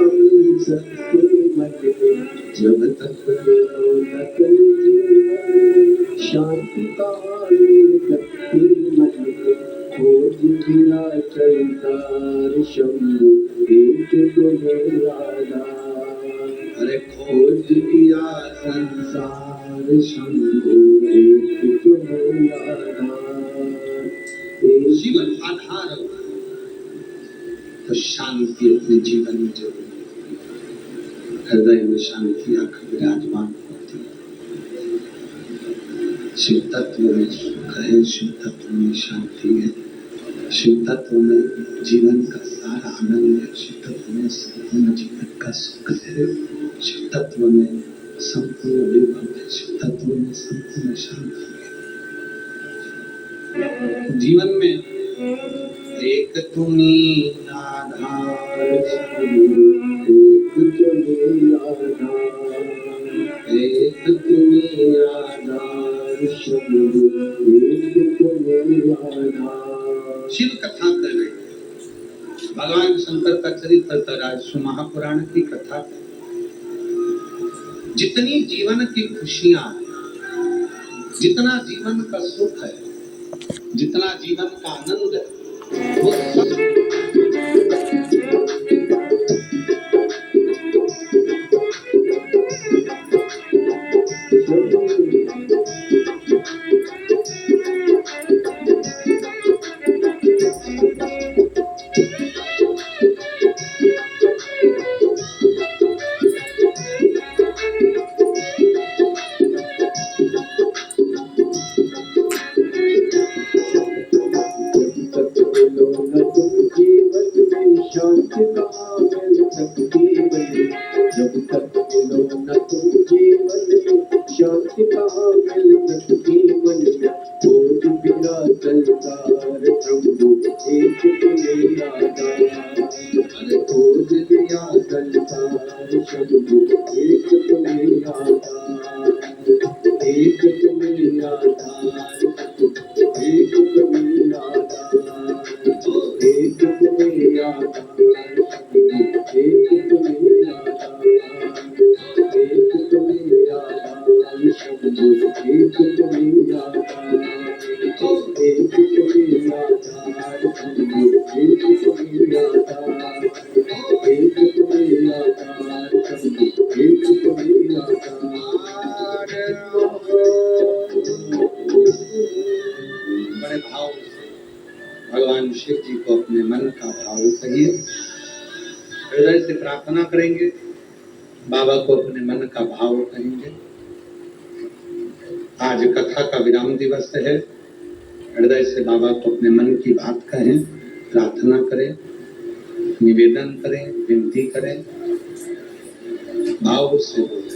मिल सकती मन में, जब तक मिलो न तुम जीवन में शांति मिल सकती मन में। खोज गिरा चलतार शंभु, एक तुम्हें आधार। अरे खोज किया संसार शंभु, एक तुम्हें आधार। जीवन आधार तो शांति अपने जीवन में जरूर, हृदय में शांति आकर विराजमान होती है। शिव तत्व में सुख है, शिव तत्व में शांति है, शिव तत्व में जीवन का सारा आनंद है, शिव तत्व में संपूर्ण जीवन का सुख है, शिव तत्व में संपूर्ण विभव है, शिव तत्व में संपूर्ण शांति है। जीवन में एक तुम्ही आधार शंभु, एक तुम्ही आधार, एक तुम्ही आधार शंभु, एक तुम्ही आधार। शिव कथा कर रहे, भगवान शंकर का चरित्र कर रहा है, महापुराण की कथा। जितनी जीवन की खुशियां, जितना जीवन का सुख है, जितना जीवन का आनंद है, वो जीवन में शांति कहाँ मिल सकती मन में बोझ बिना संसार प्रभु एक तुम्हें आधार खोज दिया संसार प्रभु एक तुम्हें आधार एक तुम्हें आधार एक तुम्हें आधार एक तुम्हें आधार एक तुम्हें आधार एक तुम्हें आधार शंभु एक तुम्हें आधार एक तुम्हें आधार शंभु एक तुम्हें आधार एक तुम्हें आधार शंभु एक तुम्हें आधार। बड़े भाव भगवान शिव जी को अपने मन का भाव कहिए, हृदय से प्रार्थना करेंगे, बाबा को अपने मन का भाव कहेंगे। आज कथा का विराम दिवस है, हृदय से बाबा को अपने मन की बात कहें, प्रार्थना करें, निवेदन करें, विनती करें, भाव से बोलें।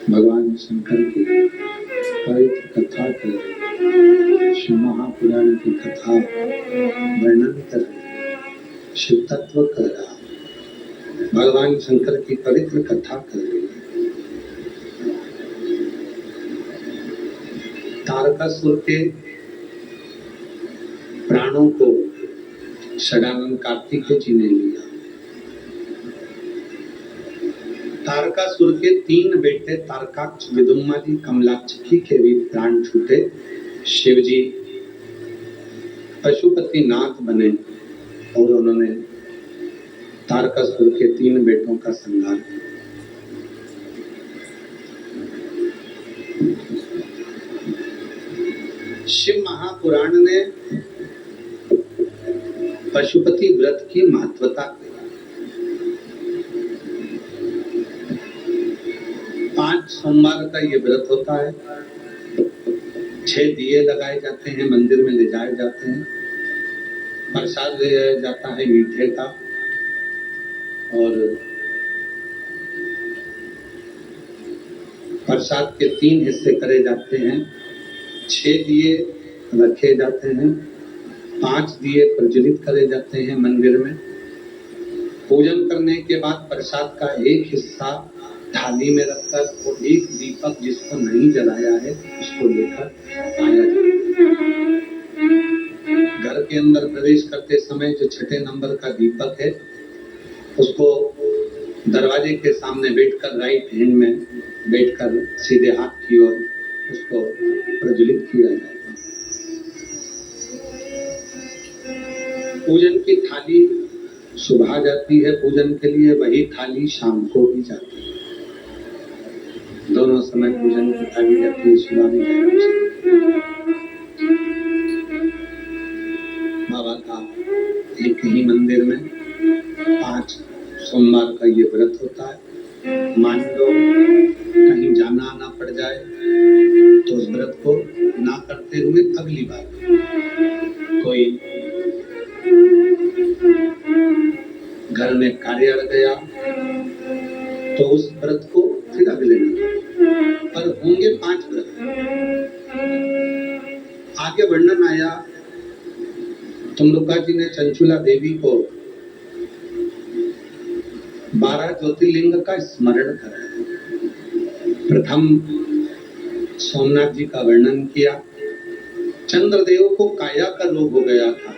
भगवान शंकर की पवित्र कथा कर शिव महापुराण की कथा वर्णन कर शिव तत्व कर रहा, भगवान शंकर की पवित्र कथा कर रही है। तारकासुर के प्राणों को षडानंद कार्तिकेय जी ने लिया। तारकासुर के 3 बेटे तारकाक्ष, विदुम्मादि, कमलाक्षी के भी प्राण छूटे। शिव जी पशुपति नाथ बने और उन्होंने तारकासुर के 3 बेटों का संहार किया। शिव महापुराण ने पशुपति व्रत की महत्वता 5 सोमवार का ये व्रत होता है। 6 दिए लगाए जाते हैं, मंदिर में ले जाए जाते हैं, प्रसाद ले जाया जाता है मीठे का, और प्रसाद के 3 हिस्से करे जाते हैं। 6 दिए रखे जाते हैं, 5 दिए प्रज्वलित करे जाते हैं मंदिर में। पूजन करने के बाद प्रसाद का एक हिस्सा थाली में रखकर और एक दीपक जिसको नहीं जलाया है उसको लेकर आया जाता है। घर के अंदर प्रवेश करते समय जो 6ठे नंबर का दीपक है उसको दरवाजे के सामने बैठकर राइट हैंड में बैठकर सीधे हाथ की ओर उसको प्रज्वलित किया जाता है। पूजन की थाली सुबह जाती है पूजन के लिए, वही थाली शाम को भी जाती है। दोनों समय पूजन की थाली जाती है, सुबह भी जाती है। बाबा का एक ही मंदिर में 5 सोमवार का ये व्रत होता है। मान लो कहीं जाना आना पड़ जाए तो उस व्रत को ना करते हुए अगली बार कोई घर में कार्य अड़ गया तो उस व्रत को फिर अगले दिन, पर होंगे 5 व्रत। आगे वर्णन आया, तुंगलुका जी ने चंचुला देवी को 12 ज्योतिर्लिंग का स्मरण कराया। प्रथम सोमनाथ जी का वर्णन किया। चंद्रदेव को काया का रोग हो गया था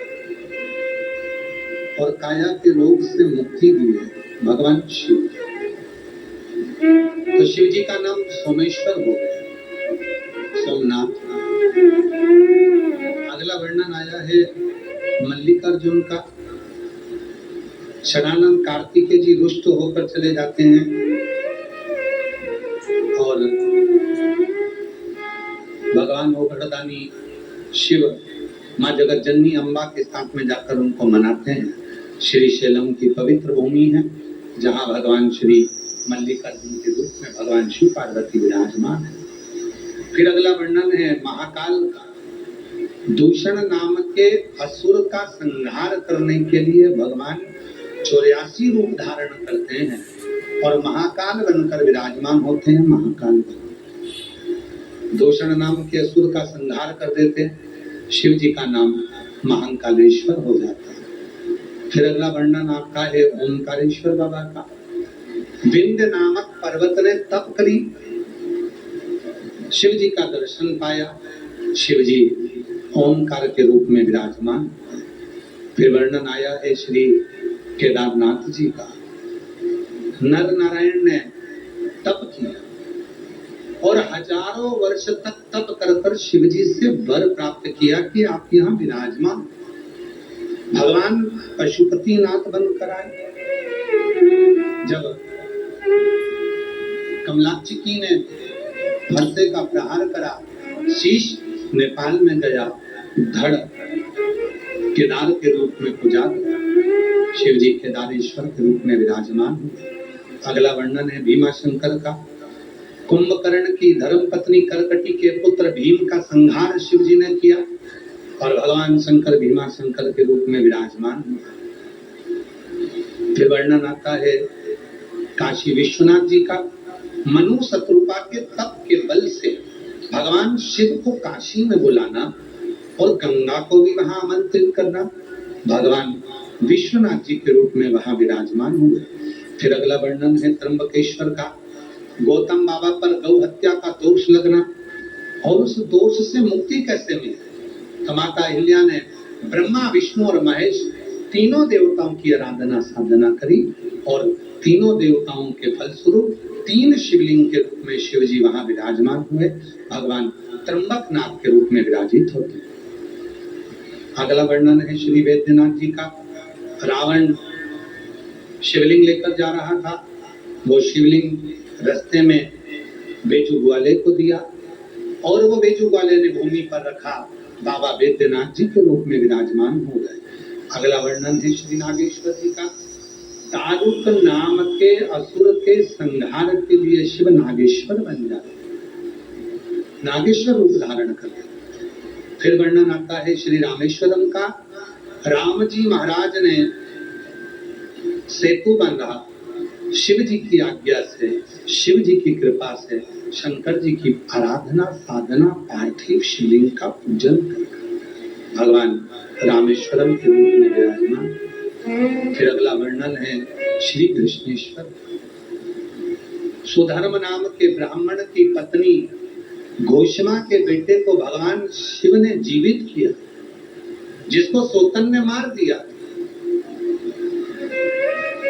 और काया के रोग से मुक्ति दी है भगवान शिव। तो शिव जी का नाम सोमेश्वर हो गया, सोमनाथ। अगला वर्णन आया है मल्लिकार्जुन का। षडानंद कार्तिकेय जी रुष्ट होकर चले जाते हैं और भगवान ओघड़दानी शिव माँ जगत जननी अम्बा के साथ में जाकर उनको मनाते हैं। श्री शैलम की पवित्र भूमि है जहाँ भगवान श्री मल्लिकार्जुन के रूप में भगवान शिव पार्वती विराजमान है। फिर अगला वर्णन है महाकाल का। दूषण नाम के असुर का संहार करने के लिए भगवान 84 रूप धारण करते हैं और महाकाल बनकर विराजमान होते हैं। महाकाल दूषण नाम के असुर का संहार कर देते हैं, शिव जी का नाम महाकालेश्वर हो जाता है। फिर अगला वर्णन आपका है ओमकारेश्वर बाबा का। विंध्य नामक पर्वत ने तप करी, शिव जी का दर्शन पाया, शिव जी ओमकार के रूप में विराजमान। फिर वर्णन आया है श्री केदारनाथ जी का। नर नारायण ने तप किया और हजारों वर्ष तक तप कर शिव जी से वर प्राप्त किया कि आप यहाँ विराजमान। भगवान पशुपतिनाथ बनकर आए। जब कमलाचिकी ने फरसे का प्रहार करा, शीश नेपाल में गया, धड़ केदार के रूप में पूजा गया, शिव जी केदारेश्वर के रूप में विराजमान हुए। अगला वर्णन है भीमाशंकर का। कुंभकर्ण की धर्म पत्नी करकटी के पुत्र भीम का संहार शिव जी ने किया और भगवान शंकर भीमाशंकर के रूप में विराजमान हुए। फिर वर्णन आता है काशी विश्वनाथ जी का। मनु शत्रुपा के तप के बल से भगवान शिव को काशी में बुलाना और गंगा को भी वहां आमंत्रित करना, भगवान विश्वनाथ जी के रूप में वहां विराजमान हुए। फिर अगला वर्णन है त्र्यंबकेश्वर का। गौतम बाबा पर गौ हत्या का दोष लगना और उस दोष से मुक्ति कैसे मिले, तो माता अहिल्या ने ब्रह्मा विष्णु और महेश तीनों देवताओं की आराधना साधना करी और तीनों देवताओं के फलस्वरूप 3 शिवलिंग के रूप में शिव जी वहां विराजमान हुए, भगवान त्र्यंबकनाथ के रूप में विराजित होते। अगला वर्णन है श्री वैद्यनाथ जी का। रावण शिवलिंग लेकर जा रहा था, वो शिवलिंग रास्ते में बेजू ग्वाले को दिया और वो बेजू ग्वाले ने भूमि पर रखा, बाबा वैद्यनाथ जी के रूप में विराजमान हो गए। अगला वर्णन है श्री नागेश्वर जी का। दारुक नाम के असुर के संहार के लिए शिव नागेश्वर बन जाते, नागेश्वर रूप धारण कर। फिर वर्णन आता है श्री रामेश्वरम का। राम जी महाराज ने सेतु बांधा, शिव जी की आज्ञा से, शिव जी की कृपा से, शंकर जी की आराधना साधना, पार्थिव शिवलिंग का पूजन कर भगवान रामेश्वरम के रूप में विराजमान। फिर अगला वर्णन है श्री कृष्णेश्वर। सुधर्म नाम के ब्राह्मण की पत्नी घोषमा के बेटे को भगवान शिव ने जीवित किया, जिसको सोतन ने मार दिया,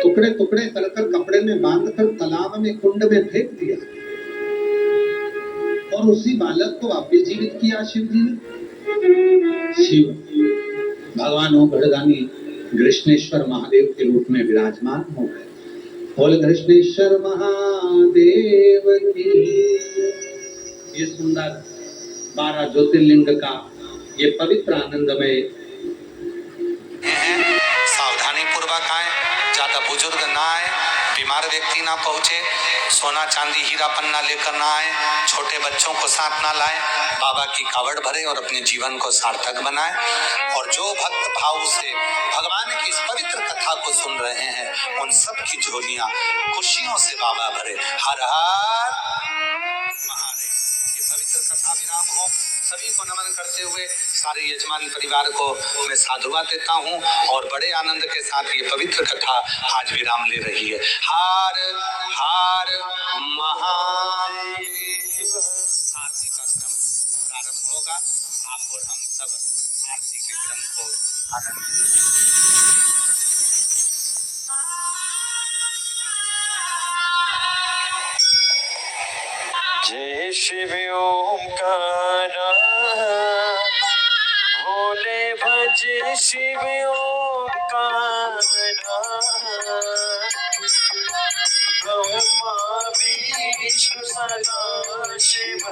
टुकड़े टुकड़े कर कर कपड़े में बांधकर तालाब में कुंड में फेंक दिया, और उसी बालक को वापस जीवित किया शिव जी ने। शिव भगवान हो गढ़गामी कृष्णेश्वर महादेव के रूप में विराजमान हो गए। बोल कृष्णेश्वर महादेव की। ये सुंदर 12 ज्योतिर्लिंग का ये पवित्र आनंदमय। सावधानी पूर्वक आए, ज्यादा बुजुर्ग ना आए, बीमार व्यक्ति ना पहुंचे, सोना चांदी हीरा पन्ना लेकर ना आए, छोटे बच्चों को साथ ना लाएं, बाबा की कावड़ भरे और अपने जीवन को सार्थक बनाएं। और जो भक्त भाव से भगवान की इस पवित्र कथा को सुन रहे हैं, उन सब की झोलियां खुशियों से बाबा भरे। हर हर महादेव। ये पवित्र कथा विराम हो। सभी को नमन करते हुए सारे यजमान परिवार को मैं साधुवाद देता हूँ, और बड़े आनंद के साथ ये पवित्र कथा आज विराम ले रही है। हर हर महादेव। आरती का क्रम प्रारंभ होगा। आप और हम सब आरती के क्रम को आनंद। जय शिव ओंकारा, भोले भज शिव ओंकारा, ब्रह्मा विष्णु सदा शिव,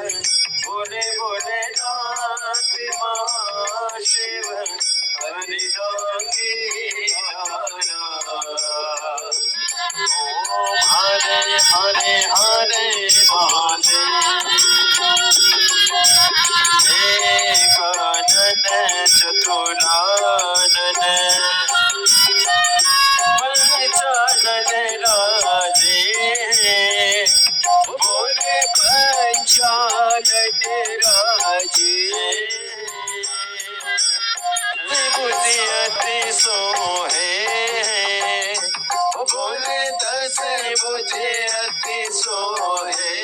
भोले भोले नाथ महाशिव, हरि रागी ओम हरे हरे हरे महादेव। एकानन चतुरानन, पंचानन राजे, बोले पंचानन राजे, विभूति अति सोहे, बोले 10 बुझे अति सोहे,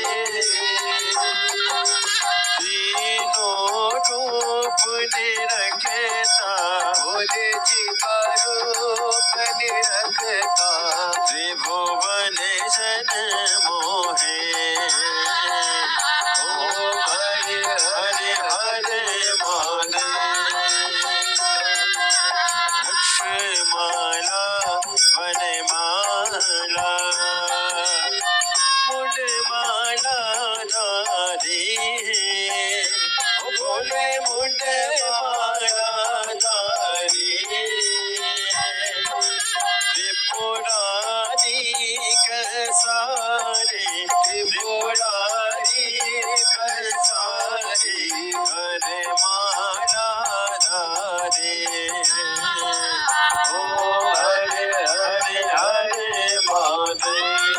तीनों रूप निरखता, बोले जी का रूप निरखता, त्रिभुवन जन मोहे। ओम हरे हरे हरे महादेव। लक्ष्ममाला वनमाला, मुंडमाला धारी, बोले मुंडमाला धारी, त्रिपुरारी कसारे, त्रिपुरारी कसारे, वनमाला धारी। ओम हरे हरे हरे महादेव।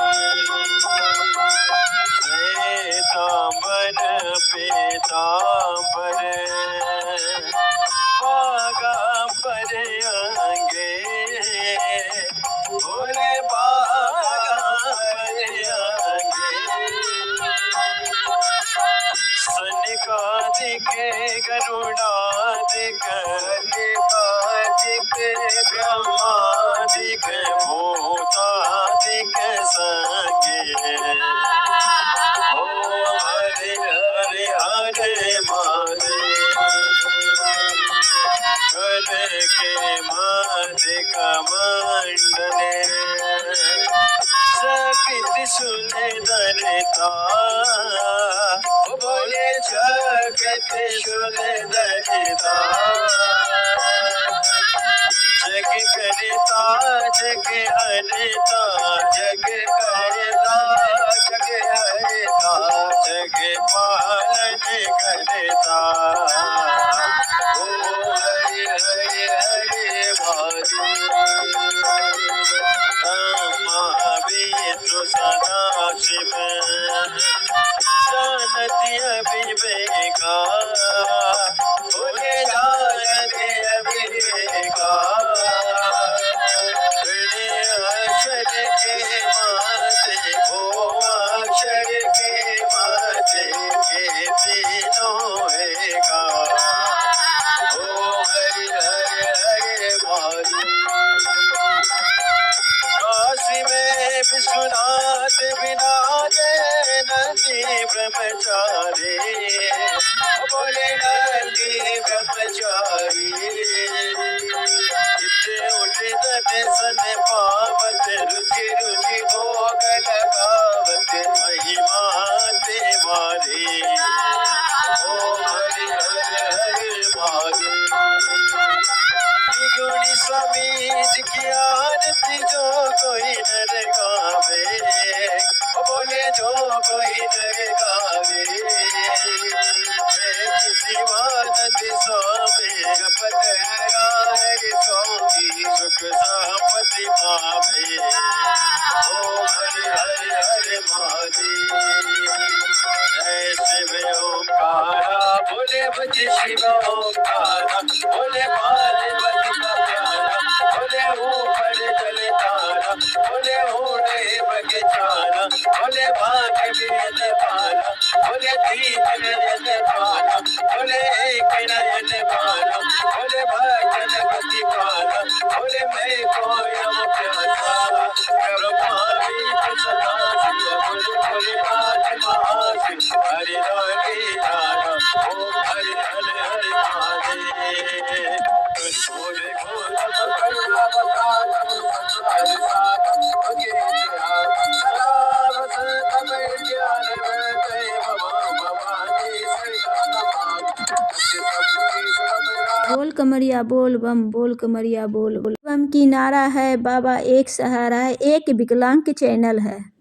श्वेतांबर पीतांबर, बागांबर अंगे, भोले बागांबर अंगे, सनिकादिक गरुडादिक, निकादिक ब्रह्मादिक, भूतादिक संगे। ओम हरे हरे हरे महादेव। कर के मध्य कमंडले, सकित सुंदरता, बोले जगत सुंदरता, जग करता जग हरता, जग करता जग हरता, जग पालन करता, स्वामी जी की आरती जो कोई नर गावे, बोले जो कोई नर गावे, किसी मानत स्वामी जपत राय स्वामी सुख संपत्ति पावे। ओम हरि हरि हरि महादेव, जय शिव ओंकारा, बोले भज शिव ओंकारा, बोले पार्वती का प्यारा, बोले ऊपर जल तारा, बोले ओढ़े बगचारा, बोले भाग नयन बाला, बोले दीप नयन बाला, बोले एक नयन बाला, बोले भजन गति बाला, बोले मैं कोयम प्यासा, कर पावी सदा शिव, बोले भोलेनाथ महाशिव, हरि हरि राधा, ओम हरि हरि हरि महादेव। बोले घोर करुणा अवतार, हरि साधन भगे ध्यान, सदा वसत में ज्ञान वैते भवानी श्री नमः। बोल कमरिया बोल बम, बोल कमरिया बोल बोल बम की नारा है, बाबा एक सहारा है। एक विकलांग चैनल है।